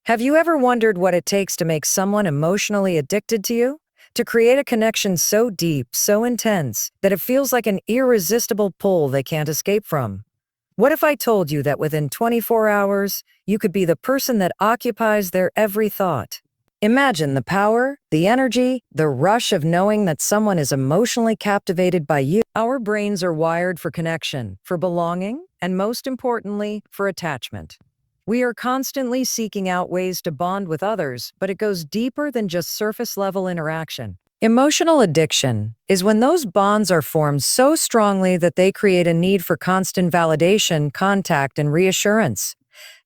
Have you ever wondered what it takes to make someone emotionally addicted to you? To create a connection so deep, so intense, that it feels like an irresistible pull they can't escape from? What if I told you that within 24 hours, you could be the person that occupies their every thought? Imagine the power, the energy, the rush of knowing that someone is emotionally captivated by you. Our brains are wired for connection, for belonging, and most importantly, for attachment. We are constantly seeking out ways to bond with others, but it goes deeper than just surface-level interaction. Emotional addiction is when those bonds are formed so strongly that they create a need for constant validation, contact, and reassurance.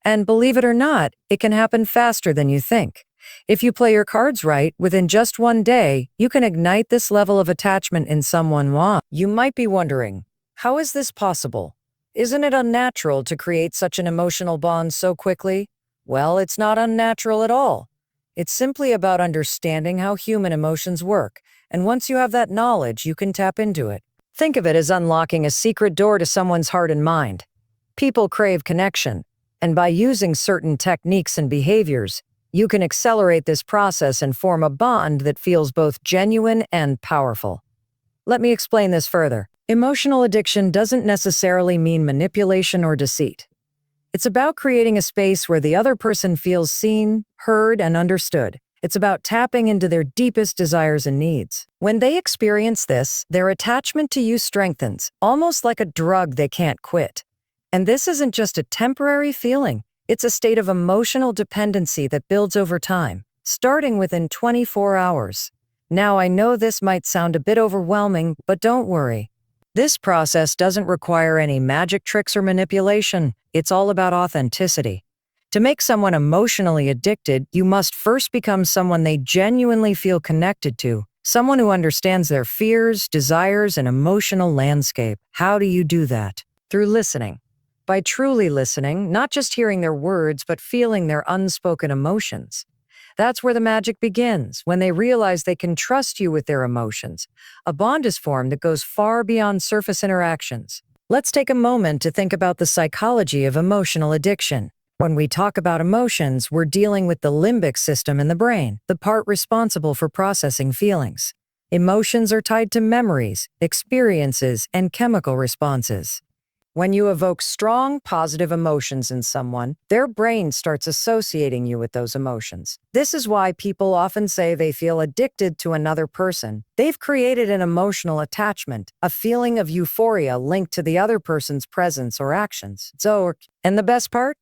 And believe it or not, it can happen faster than you think. If you play your cards right, within just one day, you can ignite this level of attachment in someone. You might be wondering, how is this possible? Isn't it unnatural to create such an emotional bond so quickly? Well, it's not unnatural at all. It's simply about understanding how human emotions work, and once you have that knowledge, you can tap into it. Think of it as unlocking a secret door to someone's heart and mind. People crave connection, and by using certain techniques and behaviors, you can accelerate this process and form a bond that feels both genuine and powerful. Let me explain this further. Emotional addiction doesn't necessarily mean manipulation or deceit. It's about creating a space where the other person feels seen, heard, and understood. It's about tapping into their deepest desires and needs. When they experience this, their attachment to you strengthens, almost like a drug they can't quit. And this isn't just a temporary feeling. It's a state of emotional dependency that builds over time, starting within 24 hours. Now, I know this might sound a bit overwhelming, but don't worry. This process doesn't require any magic tricks or manipulation. It's all about authenticity. To make someone emotionally addicted, you must first become someone they genuinely feel connected to, someone who understands their fears, desires, and emotional landscape. How do you do that? Through listening. By truly listening, not just hearing their words, but feeling their unspoken emotions. That's where the magic begins, when they realize they can trust you with their emotions. A bond is formed that goes far beyond surface interactions. Let's take a moment to think about the psychology of emotional addiction. When we talk about emotions, we're dealing with the limbic system in the brain, the part responsible for processing feelings. Emotions are tied to memories, experiences, and chemical responses. When you evoke strong, positive emotions in someone, their brain starts associating you with those emotions. This is why people often say they feel addicted to another person. They've created an emotional attachment, a feeling of euphoria linked to the other person's presence or actions. And the best part?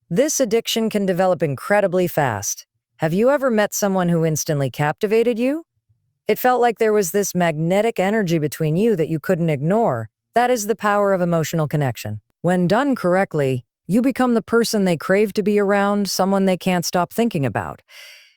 This addiction can develop incredibly fast. Have you ever met someone who instantly captivated you? It felt like there was this magnetic energy between you that you couldn't ignore. That is the power of emotional connection. When done correctly, you become the person they crave to be around, someone they can't stop thinking about.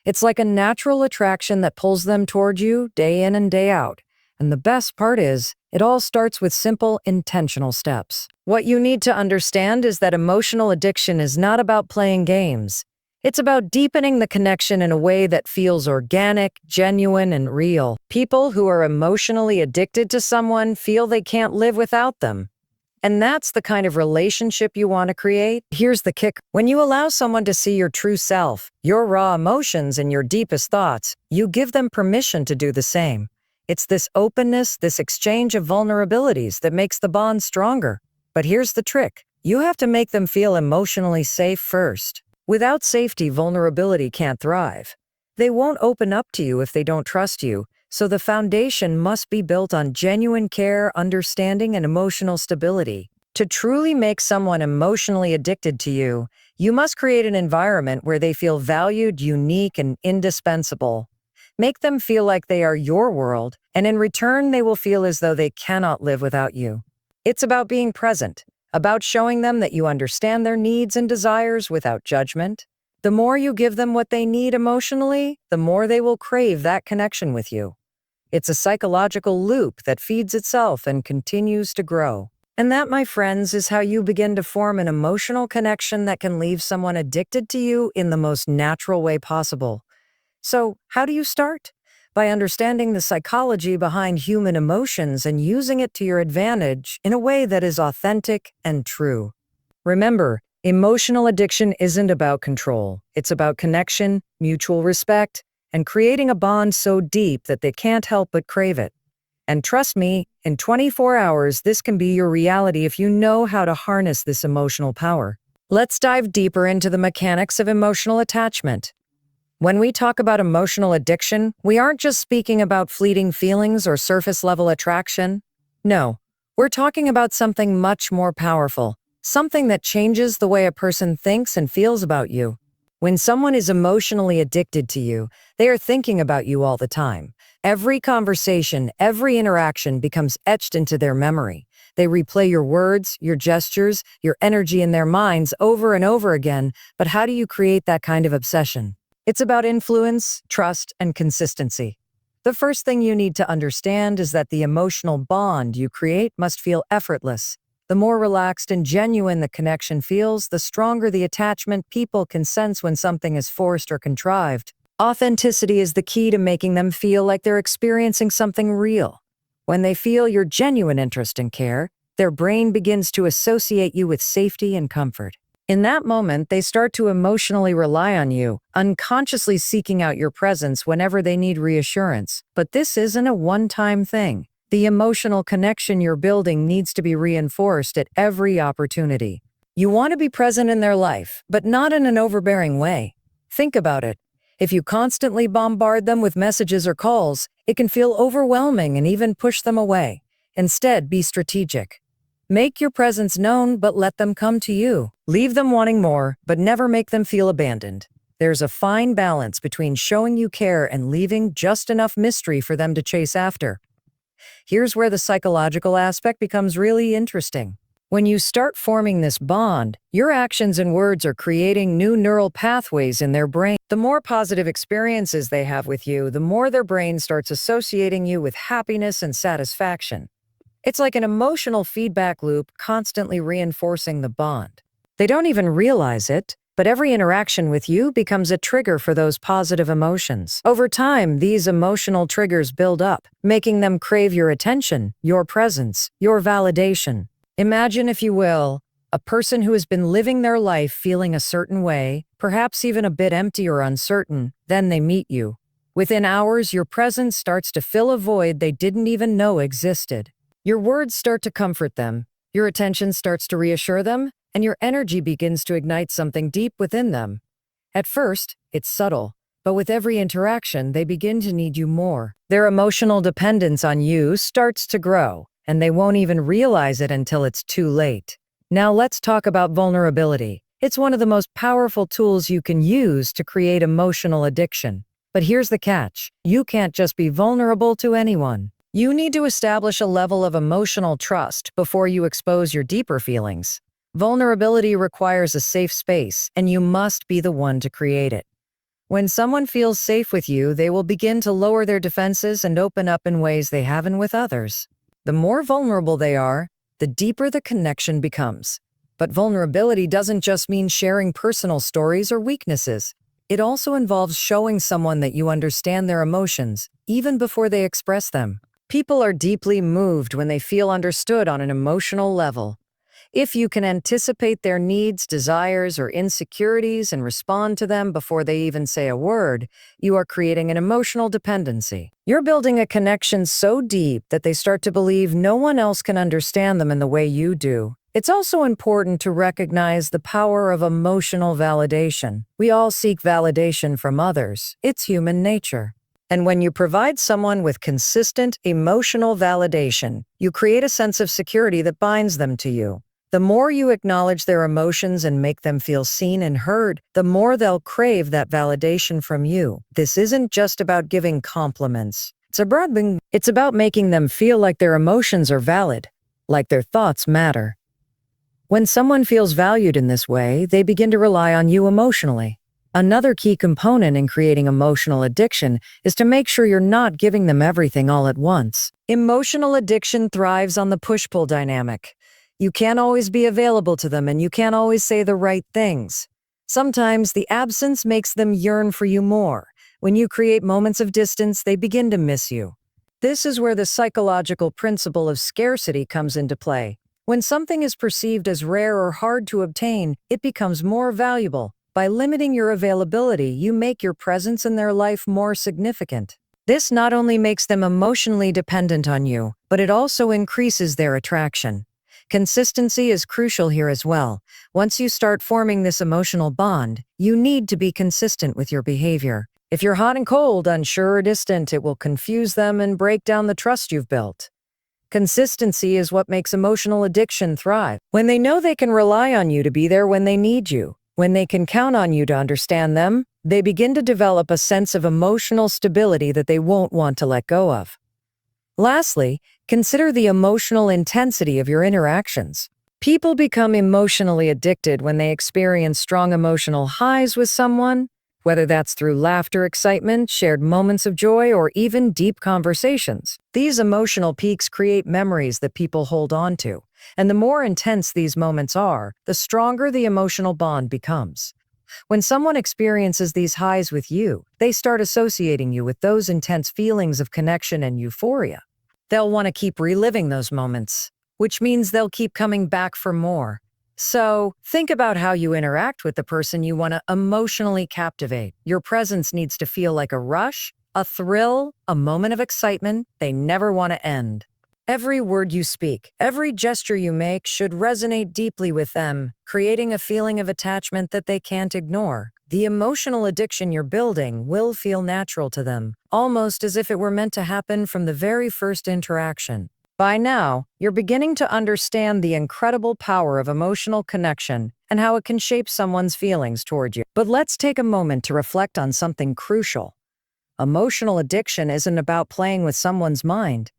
It's like a natural attraction that pulls them toward you day in and day out. And the best part is, it all starts with simple, intentional steps. What you need to understand is that emotional addiction is not about playing games. It's about deepening the connection in a way that feels organic, genuine, and real. People who are emotionally addicted to someone feel they can't live without them. And that's the kind of relationship you want to create. Here's the kick. When you allow someone to see your true self, your raw emotions, and your deepest thoughts, you give them permission to do the same. It's this openness, this exchange of vulnerabilities that makes the bond stronger. But here's the trick. You have to make them feel emotionally safe first. Without safety, vulnerability can't thrive. They won't open up to you if they don't trust you, so the foundation must be built on genuine care, understanding, and emotional stability. To truly make someone emotionally addicted to you, you must create an environment where they feel valued, unique, and indispensable. Make them feel like they are your world, and in return, they will feel as though they cannot live without you. It's about being present. About showing them that you understand their needs and desires without judgment. The more you give them what they need emotionally, the more they will crave that connection with you. It's a psychological loop that feeds itself and continues to grow. And that, my friends, is how you begin to form an emotional connection that can leave someone addicted to you in the most natural way possible. So, how do you start? By understanding the psychology behind human emotions and using it to your advantage in a way that is authentic and true. Remember, Emotional addiction isn't about control. It's about connection, mutual respect, and creating a bond so deep that they can't help but crave it. And trust me, in 24 hours, this can be your reality if you know how to harness this emotional power. Let's dive deeper into the mechanics of emotional attachment. When we talk about emotional addiction, we aren't just speaking about fleeting feelings or surface-level attraction. No, we're talking about something much more powerful, something that changes the way a person thinks and feels about you. When someone is emotionally addicted to you, they are thinking about you all the time. Every conversation, every interaction becomes etched into their memory. They replay your words, your gestures, your energy in their minds over and over again. But how do you create that kind of obsession? It's about influence, trust, and consistency. The first thing you need to understand is that the emotional bond you create must feel effortless. The more relaxed and genuine the connection feels, the stronger the attachment. People can sense when something is forced or contrived. Authenticity is the key to making them feel like they're experiencing something real. When they feel your genuine interest and care, their brain begins to associate you with safety and comfort. In that moment, they start to emotionally rely on you, unconsciously seeking out your presence whenever they need reassurance. But this isn't a one-time thing. The emotional connection you're building needs to be reinforced at every opportunity. You want to be present in their life, but not in an overbearing way. Think about it. If you constantly bombard them with messages or calls, it can feel overwhelming and even push them away. Instead, be strategic. Make your presence known, but let them come to you. Leave them wanting more, but never make them feel abandoned. There's a fine balance between showing you care and leaving just enough mystery for them to chase after. Here's where the psychological aspect becomes really interesting. When you start forming this bond, your actions and words are creating new neural pathways in their brain. The more positive experiences they have with you, the more their brain starts associating you with happiness and satisfaction. It's like an emotional feedback loop, constantly reinforcing the bond. They don't even realize it, but every interaction with you becomes a trigger for those positive emotions. Over time, these emotional triggers build up, making them crave your attention, your presence, your validation. Imagine, if you will, a person who has been living their life feeling a certain way, perhaps even a bit empty or uncertain. Then they meet you. Within hours, your presence starts to fill a void they didn't even know existed. Your words start to comfort them, your attention starts to reassure them, and your energy begins to ignite something deep within them. At first, it's subtle, but with every interaction, they begin to need you more. Their emotional dependence on you starts to grow, and they won't even realize it until it's too late. Now let's talk about vulnerability. It's one of the most powerful tools you can use to create emotional addiction. But here's the catch. You can't just be vulnerable to anyone. You need to establish a level of emotional trust before you expose your deeper feelings. Vulnerability requires a safe space, and you must be the one to create it. When someone feels safe with you, they will begin to lower their defenses and open up in ways they haven't with others. The more vulnerable they are, the deeper the connection becomes. But vulnerability doesn't just mean sharing personal stories or weaknesses. It also involves showing someone that you understand their emotions, even before they express them. People are deeply moved when they feel understood on an emotional level. If you can anticipate their needs, desires, or insecurities and respond to them before they even say a word, you are creating an emotional dependency. You're building a connection so deep that they start to believe no one else can understand them in the way you do. It's also important to recognize the power of emotional validation. We all seek validation from others. It's human nature. And when you provide someone with consistent emotional validation, you create a sense of security that binds them to you. The more you acknowledge their emotions and make them feel seen and heard, the more they'll crave that validation from you. This isn't just about giving compliments. It's about making them feel like their emotions are valid, like their thoughts matter. When someone feels valued in this way, they begin to rely on you emotionally. Another key component in creating emotional addiction is to make sure you're not giving them everything all at once. Emotional addiction thrives on the push-pull dynamic. You can't always be available to them, and you can't always say the right things. Sometimes the absence makes them yearn for you more. When you create moments of distance, they begin to miss you. This is where the psychological principle of scarcity comes into play. When something is perceived as rare or hard to obtain, it becomes more valuable. By limiting your availability, you make your presence in their life more significant. This not only makes them emotionally dependent on you, but it also increases their attraction. Consistency is crucial here as well. Once you start forming this emotional bond, you need to be consistent with your behavior. If you're hot and cold, unsure or distant, it will confuse them and break down the trust you've built. Consistency is what makes emotional addiction thrive. When they know they can rely on you to be there when they need you, when they can count on you to understand them, they begin to develop a sense of emotional stability that they won't want to let go of. Lastly, consider the emotional intensity of your interactions. People become emotionally addicted when they experience strong emotional highs with someone, whether that's through laughter, excitement, shared moments of joy, or even deep conversations. These emotional peaks create memories that people hold on to, and the more intense these moments are, the stronger the emotional bond becomes. When someone experiences these highs with you, they start associating you with those intense feelings of connection and euphoria. They'll want to keep reliving those moments, which means they'll keep coming back for more. So, think about how you interact with the person you want to emotionally captivate. Your presence needs to feel like a rush, a thrill, a moment of excitement they never want to end. Every word you speak, every gesture you make should resonate deeply with them, creating a feeling of attachment that they can't ignore. The emotional addiction you're building will feel natural to them, almost as if it were meant to happen from the very first interaction. By now, you're beginning to understand the incredible power of emotional connection and how it can shape someone's feelings toward you. But let's take a moment to reflect on something crucial. Emotional addiction isn't about playing with someone's mind.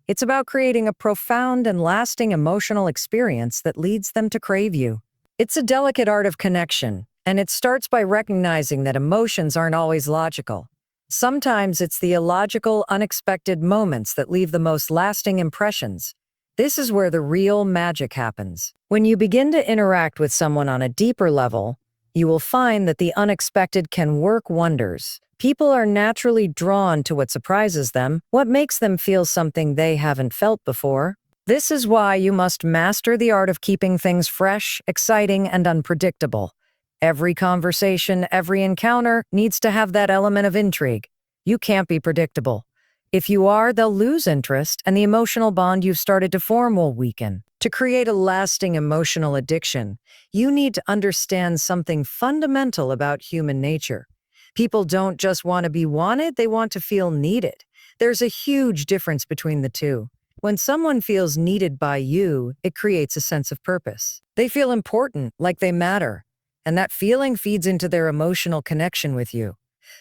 It's about creating a profound and lasting emotional experience that leads them to crave you. It's a delicate art of connection, and it starts by recognizing that emotions aren't always logical. Sometimes it's the illogical, unexpected moments that leave the most lasting impressions. This is where the real magic happens. When you begin to interact with someone on a deeper level, you will find that the unexpected can work wonders. People are naturally drawn to what surprises them, what makes them feel something they haven't felt before. This is why you must master the art of keeping things fresh, exciting, and unpredictable. Every conversation, every encounter needs to have that element of intrigue. You can't be predictable. If you are, they'll lose interest, and the emotional bond you've started to form will weaken. To create a lasting emotional addiction, you need to understand something fundamental about human nature. People don't just want to be wanted, they want to feel needed. There's a huge difference between the two. When someone feels needed by you, it creates a sense of purpose. They feel important, like they matter, and that feeling feeds into their emotional connection with you.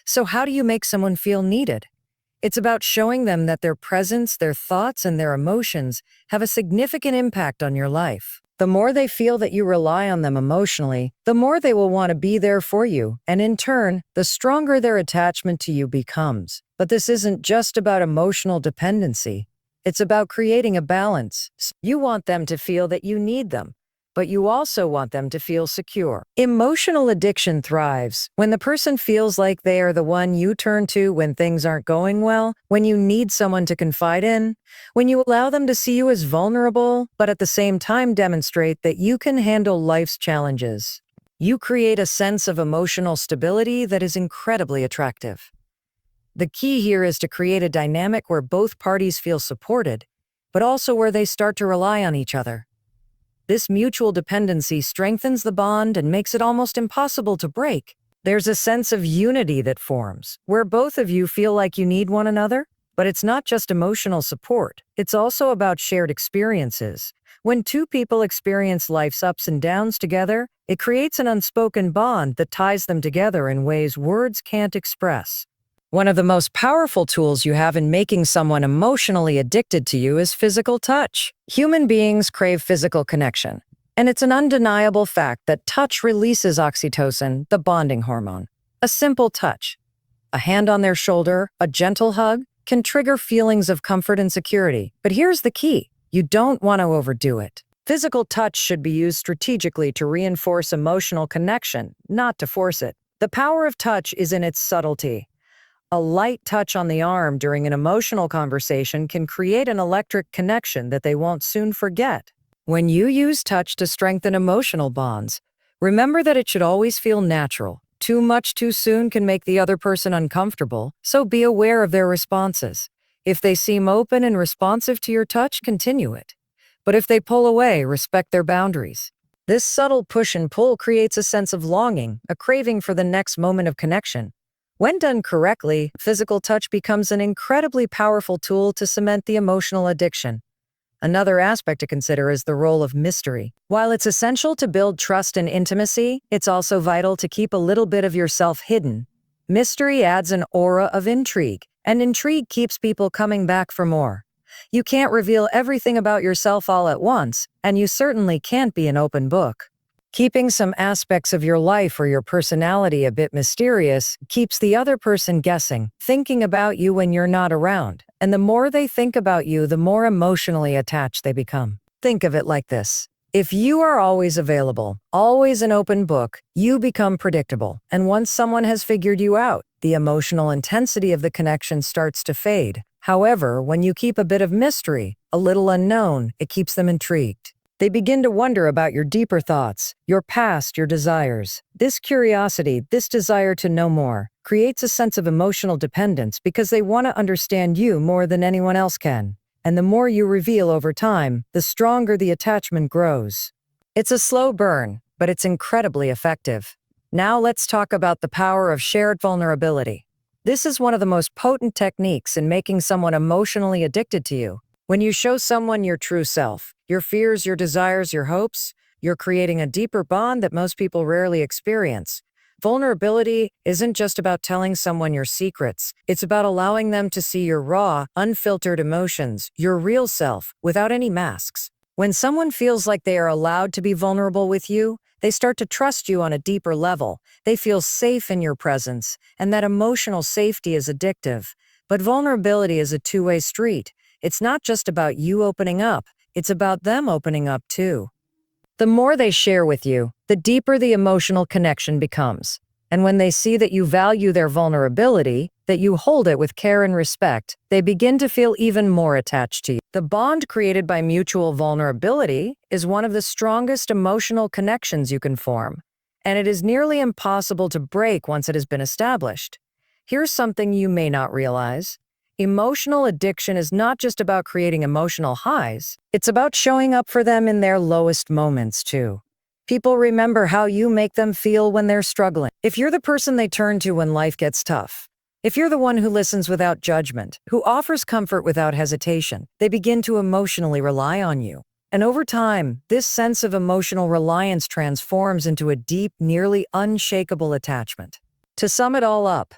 So how do you make someone feel needed? It's about showing them that their presence, their thoughts, and their emotions have a significant impact on your life. The more they feel that you rely on them emotionally, the more they will want to be there for you, and in turn, the stronger their attachment to you becomes. But this isn't just about emotional dependency. It's about creating a balance. You want them to feel that you need them, but you also want them to feel secure. Emotional addiction thrives when the person feels like they are the one you turn to when things aren't going well, when you need someone to confide in, when you allow them to see you as vulnerable, but at the same time demonstrate that you can handle life's challenges. You create a sense of emotional stability that is incredibly attractive. The key here is to create a dynamic where both parties feel supported, but also where they start to rely on each other. This mutual dependency strengthens the bond and makes it almost impossible to break. There's a sense of unity that forms, where both of you feel like you need one another. But it's not just emotional support, it's also about shared experiences. When two people experience life's ups and downs together, it creates an unspoken bond that ties them together in ways words can't express. One of the most powerful tools you have in making someone emotionally addicted to you is physical touch. Human beings crave physical connection, and it's an undeniable fact that touch releases oxytocin, the bonding hormone. A simple touch, a hand on their shoulder, a gentle hug, can trigger feelings of comfort and security. But here's the key: you don't want to overdo it. Physical touch should be used strategically to reinforce emotional connection, not to force it. The power of touch is in its subtlety. A light touch on the arm during an emotional conversation can create an electric connection that they won't soon forget. When you use touch to strengthen emotional bonds, remember that it should always feel natural. Too much too soon can make the other person uncomfortable, so be aware of their responses. If they seem open and responsive to your touch, continue it. But if they pull away, respect their boundaries. This subtle push and pull creates a sense of longing, a craving for the next moment of connection. When done correctly, physical touch becomes an incredibly powerful tool to cement the emotional addiction. Another aspect to consider is the role of mystery. While it's essential to build trust and intimacy, it's also vital to keep a little bit of yourself hidden. Mystery adds an aura of intrigue, and intrigue keeps people coming back for more. You can't reveal everything about yourself all at once, and you certainly can't be an open book. Keeping some aspects of your life or your personality a bit mysterious keeps the other person guessing, thinking about you when you're not around. And the more they think about you, the more emotionally attached they become. Think of it like this. If you are always available, always an open book, you become predictable. And once someone has figured you out, the emotional intensity of the connection starts to fade. However, when you keep a bit of mystery, a little unknown, it keeps them intrigued. They begin to wonder about your deeper thoughts, your past, your desires. This curiosity, this desire to know more, creates a sense of emotional dependence because they want to understand you more than anyone else can. And the more you reveal over time, the stronger the attachment grows. It's a slow burn, but it's incredibly effective. Now let's talk about the power of shared vulnerability. This is one of the most potent techniques in making someone emotionally addicted to you. When you show someone your true self, your fears, your desires, your hopes, you're creating a deeper bond that most people rarely experience. Vulnerability isn't just about telling someone your secrets. It's about allowing them to see your raw, unfiltered emotions, your real self, without any masks. When someone feels like they are allowed to be vulnerable with you, they start to trust you on a deeper level. They feel safe in your presence, and that emotional safety is addictive. But vulnerability is a two-way street. It's not just about you opening up, it's about them opening up too. The more they share with you, the deeper the emotional connection becomes. And when they see that you value their vulnerability, that you hold it with care and respect, they begin to feel even more attached to you. The bond created by mutual vulnerability is one of the strongest emotional connections you can form, and it is nearly impossible to break once it has been established. Here's something you may not realize. Emotional addiction is not just about creating emotional highs, it's about showing up for them in their lowest moments too. People remember how you make them feel when they're struggling. If you're the person they turn to when life gets tough, if you're the one who listens without judgment, who offers comfort without hesitation, they begin to emotionally rely on you. And over time, this sense of emotional reliance transforms into a deep, nearly unshakable attachment. To sum it all up,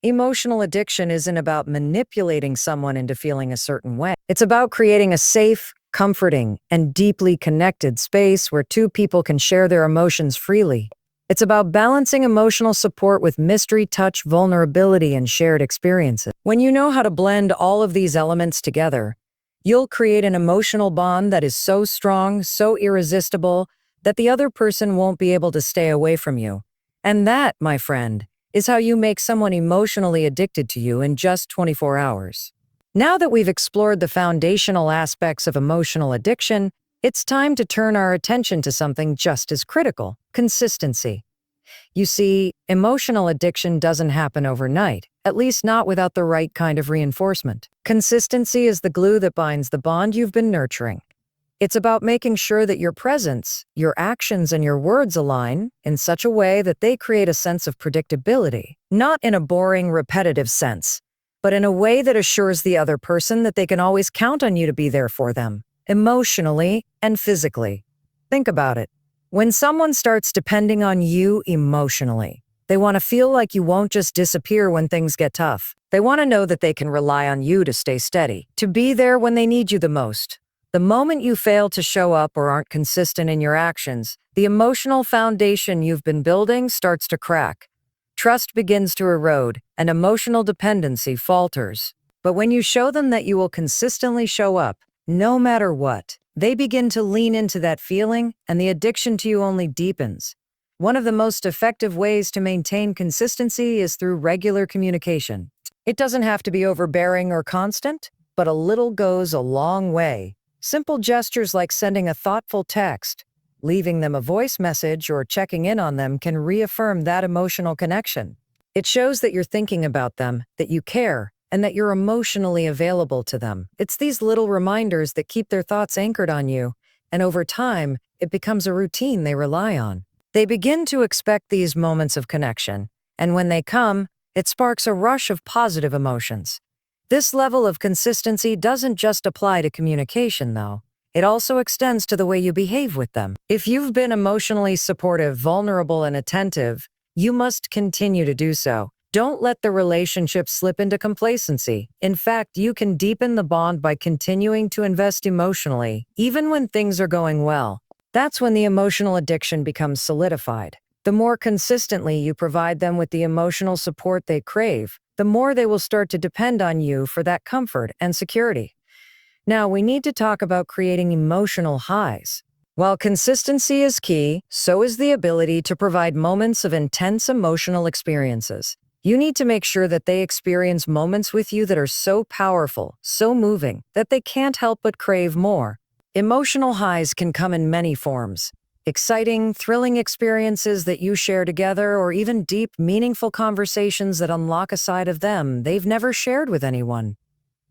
emotional addiction isn't about manipulating someone into feeling a certain way. It's about creating a safe, comforting, and deeply connected space where two people can share their emotions freely. It's about balancing emotional support with mystery, touch, vulnerability, and shared experiences. When you know how to blend all of these elements together, you'll create an emotional bond that is so strong, so irresistible, that the other person won't be able to stay away from you. And that, my friend, is how you make someone emotionally addicted to you in just 24 hours. Now that we've explored the foundational aspects of emotional addiction, it's time to turn our attention to something just as critical: consistency. You see, emotional addiction doesn't happen overnight, at least not without the right kind of reinforcement. Consistency is the glue that binds the bond you've been nurturing. It's about making sure that your presence, your actions, and your words align in such a way that they create a sense of predictability, not in a boring, repetitive sense, but in a way that assures the other person that they can always count on you to be there for them, emotionally and physically. Think about it. When someone starts depending on you emotionally, they want to feel like you won't just disappear when things get tough. They want to know that they can rely on you to stay steady, to be there when they need you the most. The moment you fail to show up or aren't consistent in your actions, the emotional foundation you've been building starts to crack. Trust begins to erode, and emotional dependency falters. But when you show them that you will consistently show up, no matter what, they begin to lean into that feeling, and the addiction to you only deepens. One of the most effective ways to maintain consistency is through regular communication. It doesn't have to be overbearing or constant, but a little goes a long way. Simple gestures like sending a thoughtful text, leaving them a voice message, or checking in on them can reaffirm that emotional connection. It shows that you're thinking about them, that you care, and that you're emotionally available to them. It's these little reminders that keep their thoughts anchored on you, and over time, it becomes a routine they rely on. They begin to expect these moments of connection, and when they come, it sparks a rush of positive emotions. This level of consistency doesn't just apply to communication, though. It also extends to the way you behave with them. If you've been emotionally supportive, vulnerable, and attentive, you must continue to do so. Don't let the relationship slip into complacency. In fact, you can deepen the bond by continuing to invest emotionally, even when things are going well. That's when the emotional addiction becomes solidified. The more consistently you provide them with the emotional support they crave, the more they will start to depend on you for that comfort and security. Now, we need to talk about creating emotional highs. While consistency is key, so is the ability to provide moments of intense emotional experiences. You need to make sure that they experience moments with you that are so powerful, so moving, that they can't help but crave more. Emotional highs can come in many forms. Exciting, thrilling experiences that you share together, or even deep, meaningful conversations that unlock a side of them they've never shared with anyone.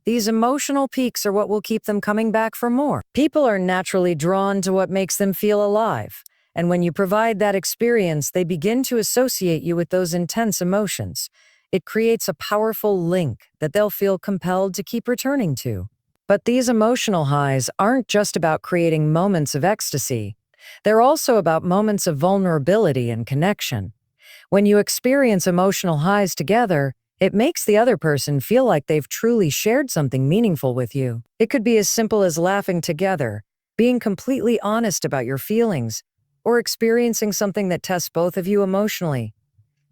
These emotional peaks are what will keep them coming back for more. People are naturally drawn to what makes them feel alive, and when you provide that experience, they begin to associate you with those intense emotions. It creates a powerful link that they'll feel compelled to keep returning to. But these emotional highs aren't just about creating moments of ecstasy. They're also about moments of vulnerability and connection. When you experience emotional highs together, it makes the other person feel like they've truly shared something meaningful with you. It could be as simple as laughing together, being completely honest about your feelings, or experiencing something that tests both of you emotionally.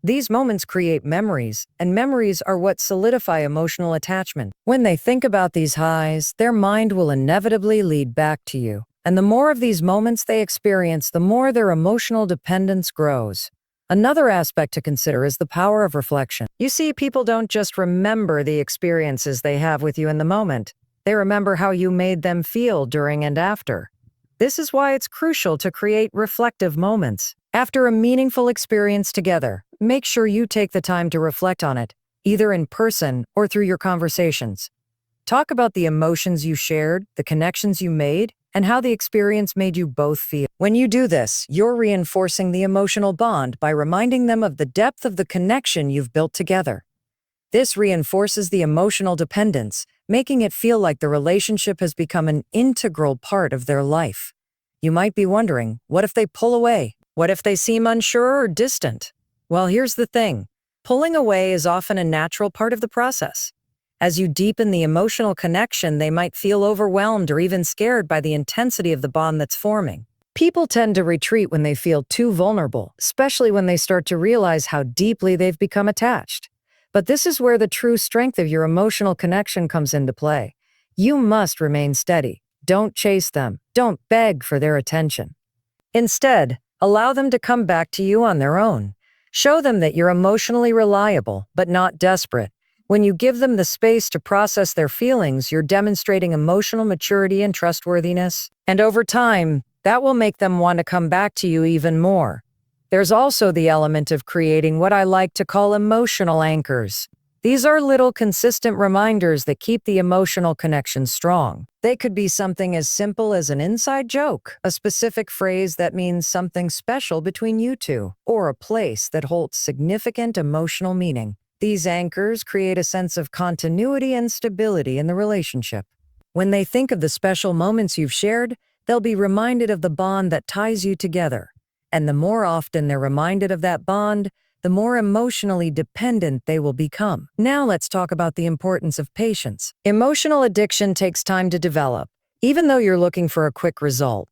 These moments create memories, and memories are what solidify emotional attachment. When they think about these highs, their mind will inevitably lead back to you. And the more of these moments they experience, the more their emotional dependence grows. Another aspect to consider is the power of reflection. You see, people don't just remember the experiences they have with you in the moment. They remember how you made them feel during and after. This is why it's crucial to create reflective moments. After a meaningful experience together, make sure you take the time to reflect on it, either in person or through your conversations. Talk about the emotions you shared, the connections you made, and how the experience made you both feel. When you do this, you're reinforcing the emotional bond by reminding them of the depth of the connection you've built together. This reinforces the emotional dependence, making it feel like the relationship has become an integral part of their life. You might be wondering, what if they pull away? What if they seem unsure or distant? Well, here's the thing. Pulling away is often a natural part of the process. As you deepen the emotional connection, they might feel overwhelmed or even scared by the intensity of the bond that's forming. People tend to retreat when they feel too vulnerable, especially when they start to realize how deeply they've become attached. But this is where the true strength of your emotional connection comes into play. You must remain steady. Don't chase them. Don't beg for their attention. Instead, allow them to come back to you on their own. Show them that you're emotionally reliable, but not desperate. When you give them the space to process their feelings, you're demonstrating emotional maturity and trustworthiness. And over time, that will make them want to come back to you even more. There's also the element of creating what I like to call emotional anchors. These are little consistent reminders that keep the emotional connection strong. They could be something as simple as an inside joke, a specific phrase that means something special between you two, or a place that holds significant emotional meaning. These anchors create a sense of continuity and stability in the relationship. When they think of the special moments you've shared, they'll be reminded of the bond that ties you together. And the more often they're reminded of that bond, the more emotionally dependent they will become. Now let's talk about the importance of patience. Emotional addiction takes time to develop, even though you're looking for a quick result.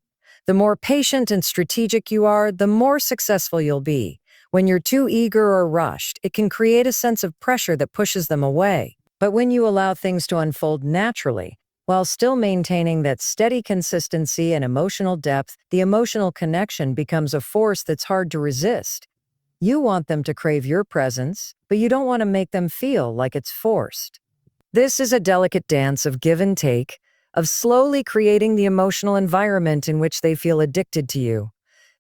The more patient and strategic you are, the more successful you'll be. When you're too eager or rushed, it can create a sense of pressure that pushes them away. But when you allow things to unfold naturally, while still maintaining that steady consistency and emotional depth, the emotional connection becomes a force that's hard to resist. You want them to crave your presence, but you don't want to make them feel like it's forced. This is a delicate dance of give and take, of slowly creating the emotional environment in which they feel addicted to you.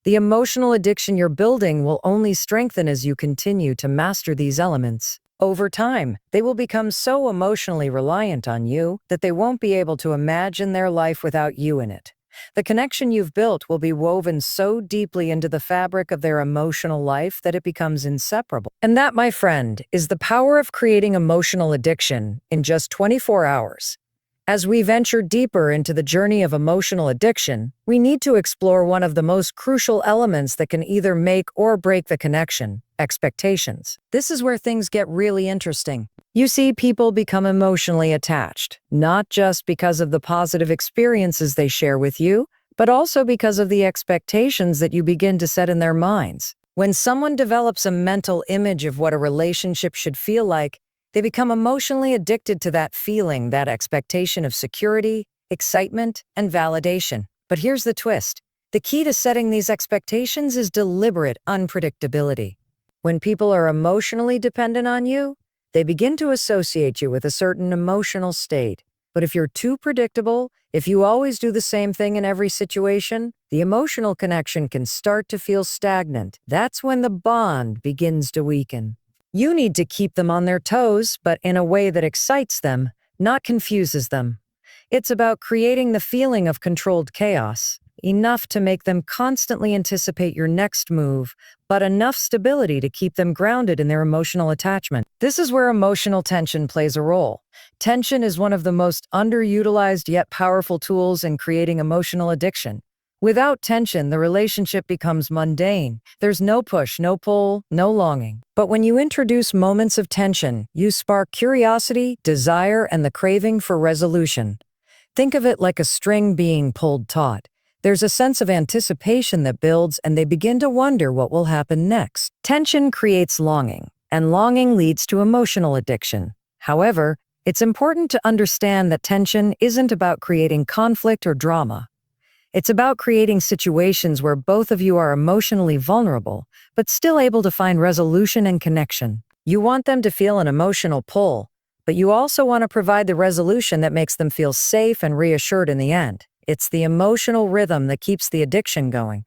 The emotional addiction you're building will only strengthen as you continue to master these elements. Over time, they will become so emotionally reliant on you that they won't be able to imagine their life without you in it. The connection you've built will be woven so deeply into the fabric of their emotional life that it becomes inseparable. And that, my friend, is the power of creating emotional addiction in just 24 hours. As we venture deeper into the journey of emotional addiction, we need to explore one of the most crucial elements that can either make or break the connection: expectations. This is where things get really interesting. You see, people become emotionally attached, not just because of the positive experiences they share with you, but also because of the expectations that you begin to set in their minds. When someone develops a mental image of what a relationship should feel like, they become emotionally addicted to that feeling, that expectation of security, excitement, and validation. But here's the twist. The key to setting these expectations is deliberate unpredictability. When people are emotionally dependent on you, they begin to associate you with a certain emotional state. But if you're too predictable, if you always do the same thing in every situation, the emotional connection can start to feel stagnant. That's when the bond begins to weaken. You need to keep them on their toes, but in a way that excites them, not confuses them. It's about creating the feeling of controlled chaos, enough to make them constantly anticipate your next move, but enough stability to keep them grounded in their emotional attachment. This is where emotional tension plays a role. Tension is one of the most underutilized yet powerful tools in creating emotional addiction. Without tension, the relationship becomes mundane. There's no push, no pull, no longing. But when you introduce moments of tension, you spark curiosity, desire, and the craving for resolution. Think of it like a string being pulled taut. There's a sense of anticipation that builds, and they begin to wonder what will happen next. Tension creates longing, and longing leads to emotional addiction. However, it's important to understand that tension isn't about creating conflict or drama. It's about creating situations where both of you are emotionally vulnerable, but still able to find resolution and connection. You want them to feel an emotional pull, but you also want to provide the resolution that makes them feel safe and reassured in the end. It's the emotional rhythm that keeps the addiction going.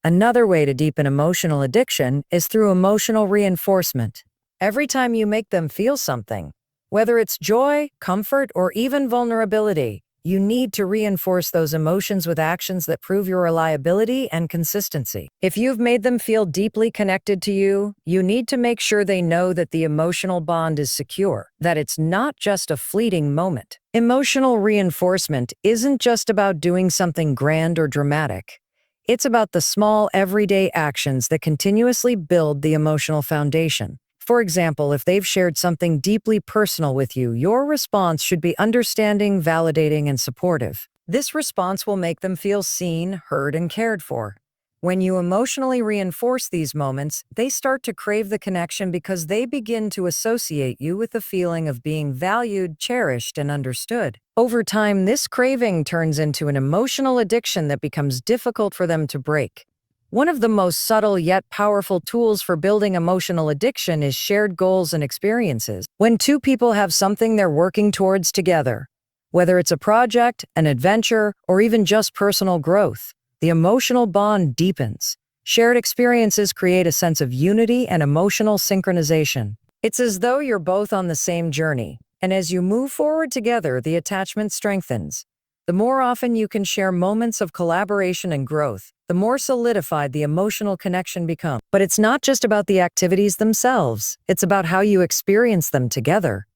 Another way to deepen emotional addiction is through emotional reinforcement. Every time you make them feel something, whether it's joy, comfort, or even vulnerability, you need to reinforce those emotions with actions that prove your reliability and consistency. If you've made them feel deeply connected to you, you need to make sure they know that the emotional bond is secure, that it's not just a fleeting moment. Emotional reinforcement isn't just about doing something grand or dramatic. It's about the small, everyday actions that continuously build the emotional foundation. For example, if they've shared something deeply personal with you, your response should be understanding, validating, and supportive. This response will make them feel seen, heard, and cared for. When you emotionally reinforce these moments, they start to crave the connection because they begin to associate you with the feeling of being valued, cherished, and understood. Over time, this craving turns into an emotional addiction that becomes difficult for them to break. One of the most subtle yet powerful tools for building emotional addiction is shared goals and experiences. When two people have something they're working towards together, whether it's a project, an adventure, or even just personal growth, the emotional bond deepens. Shared experiences create a sense of unity and emotional synchronization. It's as though you're both on the same journey, and as you move forward together, the attachment strengthens. The more often you can share moments of collaboration and growth, the more solidified the emotional connection becomes. But it's not just about the activities themselves, it's about how you experience them together.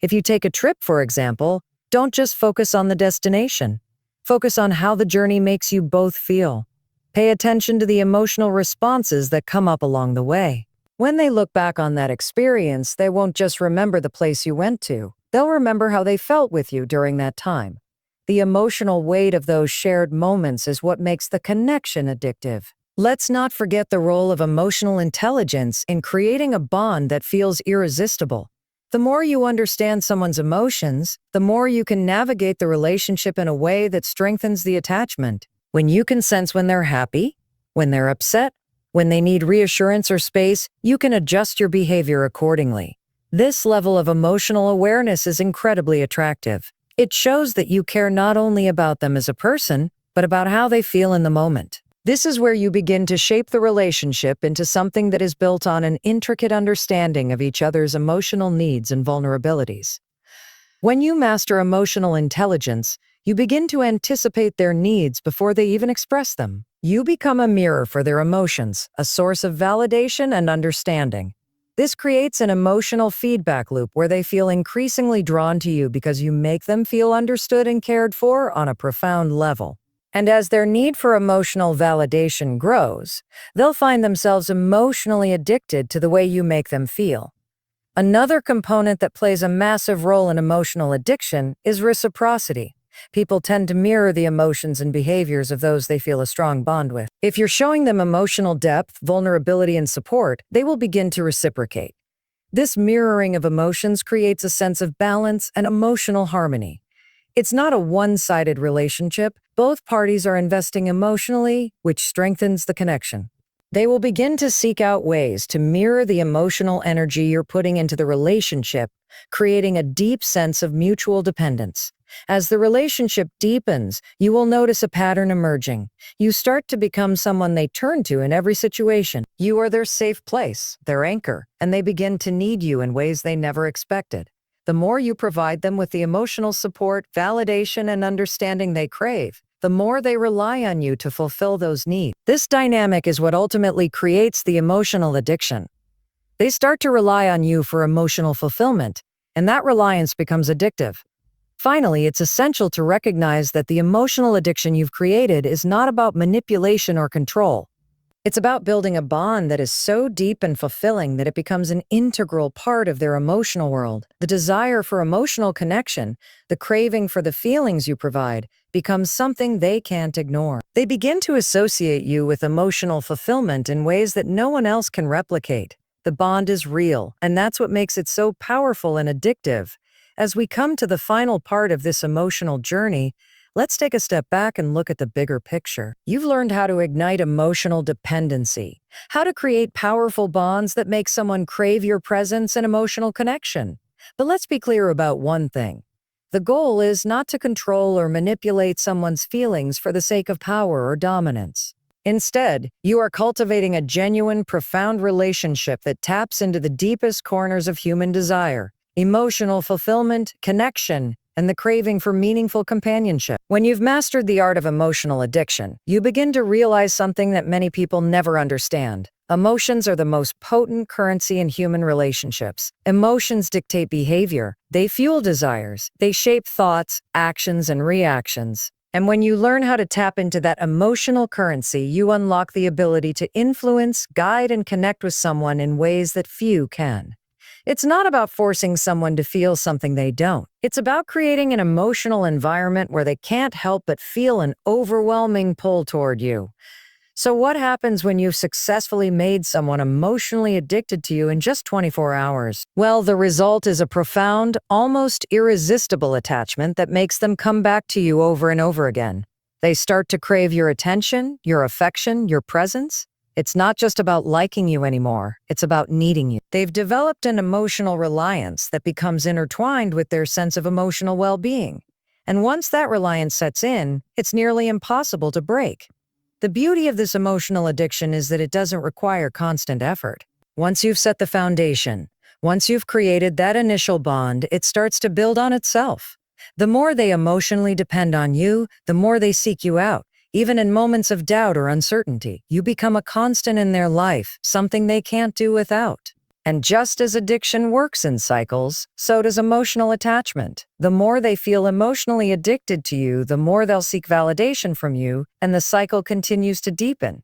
If you take a trip, for example, don't just focus on the destination. Focus on how the journey makes you both feel. Pay attention to the emotional responses that come up along the way. When they look back on that experience, they won't just remember the place you went to. They'll remember how they felt with you during that time. The emotional weight of those shared moments is what makes the connection addictive. Let's not forget the role of emotional intelligence in creating a bond that feels irresistible. The more you understand someone's emotions, the more you can navigate the relationship in a way that strengthens the attachment. When you can sense when they're happy, when they're upset, when they need reassurance or space, you can adjust your behavior accordingly. This level of emotional awareness is incredibly attractive. It shows that you care not only about them as a person, but about how they feel in the moment. This is where you begin to shape the relationship into something that is built on an intricate understanding of each other's emotional needs and vulnerabilities. When you master emotional intelligence, you begin to anticipate their needs before they even express them. You become a mirror for their emotions, a source of validation and understanding. This creates an emotional feedback loop where they feel increasingly drawn to you because you make them feel understood and cared for on a profound level. And as their need for emotional validation grows, they'll find themselves emotionally addicted to the way you make them feel. Another component that plays a massive role in emotional addiction is reciprocity. People tend to mirror the emotions and behaviors of those they feel a strong bond with. If you're showing them emotional depth, vulnerability, and support, they will begin to reciprocate. This mirroring of emotions creates a sense of balance and emotional harmony. It's not a one-sided relationship. Both parties are investing emotionally, which strengthens the connection. They will begin to seek out ways to mirror the emotional energy you're putting into the relationship, creating a deep sense of mutual dependence. As the relationship deepens, you will notice a pattern emerging. You start to become someone they turn to in every situation. You are their safe place, their anchor, and they begin to need you in ways they never expected. The more you provide them with the emotional support, validation, and understanding they crave, the more they rely on you to fulfill those needs. This dynamic is what ultimately creates the emotional addiction. They start to rely on you for emotional fulfillment, and that reliance becomes addictive. Finally, it's essential to recognize that the emotional addiction you've created is not about manipulation or control. It's about building a bond that is so deep and fulfilling that it becomes an integral part of their emotional world. The desire for emotional connection, the craving for the feelings you provide, becomes something they can't ignore. They begin to associate you with emotional fulfillment in ways that no one else can replicate. The bond is real, and that's what makes it so powerful and addictive. As we come to the final part of this emotional journey, let's take a step back and look at the bigger picture. You've learned how to ignite emotional dependency, how to create powerful bonds that make someone crave your presence and emotional connection. But let's be clear about one thing. The goal is not to control or manipulate someone's feelings for the sake of power or dominance. Instead, you are cultivating a genuine, profound relationship that taps into the deepest corners of human desire: emotional fulfillment, connection, and the craving for meaningful companionship. When you've mastered the art of emotional addiction, you begin to realize something that many people never understand. Emotions are the most potent currency in human relationships. Emotions dictate behavior. They fuel desires. They shape thoughts, actions, and reactions. And when you learn how to tap into that emotional currency, you unlock the ability to influence, guide, and connect with someone in ways that few can. It's not about forcing someone to feel something they don't. It's about creating an emotional environment where they can't help but feel an overwhelming pull toward you. So what happens when you've successfully made someone emotionally addicted to you in just 24 hours? Well, the result is a profound, almost irresistible attachment that makes them come back to you over and over again. They start to crave your attention, your affection, your presence. It's not just about liking you anymore, it's about needing you. They've developed an emotional reliance that becomes intertwined with their sense of emotional well-being. And once that reliance sets in, it's nearly impossible to break. The beauty of this emotional addiction is that it doesn't require constant effort. Once you've set the foundation, once you've created that initial bond, it starts to build on itself. The more they emotionally depend on you, the more they seek you out. Even in moments of doubt or uncertainty, you become a constant in their life, something they can't do without. And just as addiction works in cycles, so does emotional attachment. The more they feel emotionally addicted to you, the more they'll seek validation from you, and the cycle continues to deepen.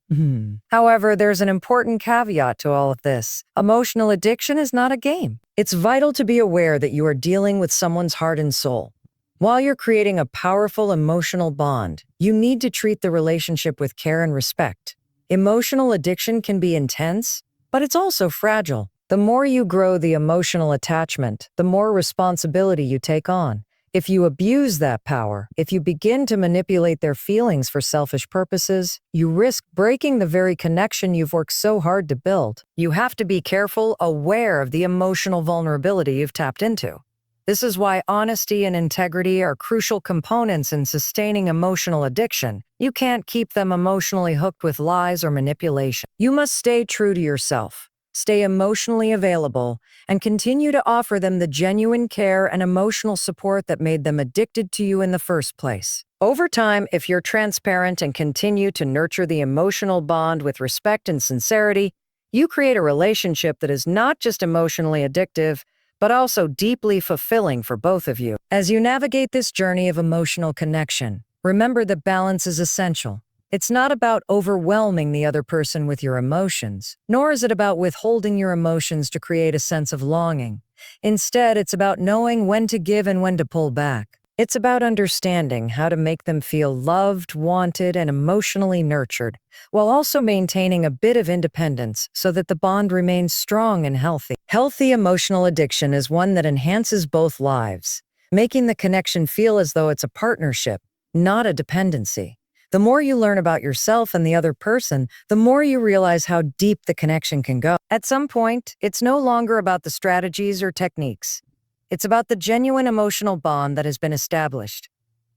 However, there's an important caveat to all of this. Emotional addiction is not a game. It's vital to be aware that you are dealing with someone's heart and soul. While you're creating a powerful emotional bond, you need to treat the relationship with care and respect. Emotional addiction can be intense, but it's also fragile. The more you grow the emotional attachment, the more responsibility you take on. If you abuse that power, if you begin to manipulate their feelings for selfish purposes, you risk breaking the very connection you've worked so hard to build. You have to be careful, aware of the emotional vulnerability you've tapped into. This is why honesty and integrity are crucial components in sustaining emotional addiction. You can't keep them emotionally hooked with lies or manipulation. You must stay true to yourself, stay emotionally available, and continue to offer them the genuine care and emotional support that made them addicted to you in the first place. Over time, if you're transparent and continue to nurture the emotional bond with respect and sincerity, you create a relationship that is not just emotionally addictive, but also deeply fulfilling for both of you. As you navigate this journey of emotional connection, remember that balance is essential. It's not about overwhelming the other person with your emotions, nor is it about withholding your emotions to create a sense of longing. Instead, it's about knowing when to give and when to pull back. It's about understanding how to make them feel loved, wanted, and emotionally nurtured, while also maintaining a bit of independence so that the bond remains strong and healthy. Healthy emotional addiction is one that enhances both lives, making the connection feel as though it's a partnership, not a dependency. The more you learn about yourself and the other person, the more you realize how deep the connection can go. At some point, it's no longer about the strategies or techniques. It's about the genuine emotional bond that has been established.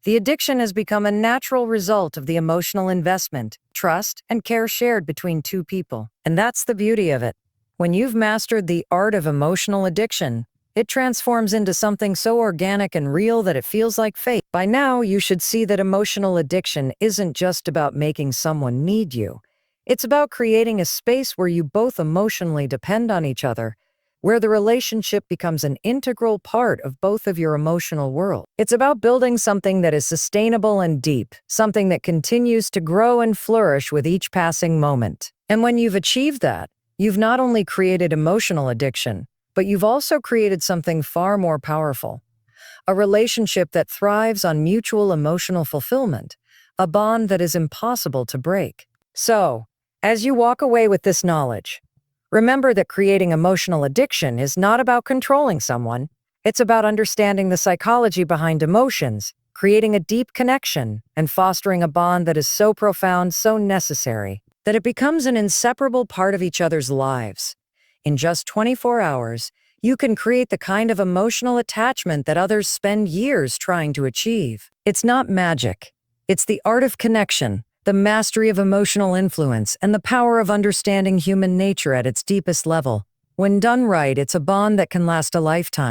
The addiction has become a natural result of the emotional investment, trust, and care shared between two people. And that's the beauty of it. When you've mastered the art of emotional addiction, it transforms into something so organic and real that it feels like fate. By now, you should see that emotional addiction isn't just about making someone need you. It's about creating a space where you both emotionally depend on each other, where the relationship becomes an integral part of both of your emotional world. It's about building something that is sustainable and deep, something that continues to grow and flourish with each passing moment. And when you've achieved that, you've not only created emotional addiction, but you've also created something far more powerful. A relationship that thrives on mutual emotional fulfillment, a bond that is impossible to break. So, as you walk away with this knowledge, remember that creating emotional addiction is not about controlling someone. It's about understanding the psychology behind emotions, creating a deep connection, and fostering a bond that is so profound, so necessary, that it becomes an inseparable part of each other's lives. In just 24 hours, you can create the kind of emotional attachment that others spend years trying to achieve. It's not magic. It's the art of connection, the mastery of emotional influence, and the power of understanding human nature at its deepest level. When done right, it's a bond that can last a lifetime.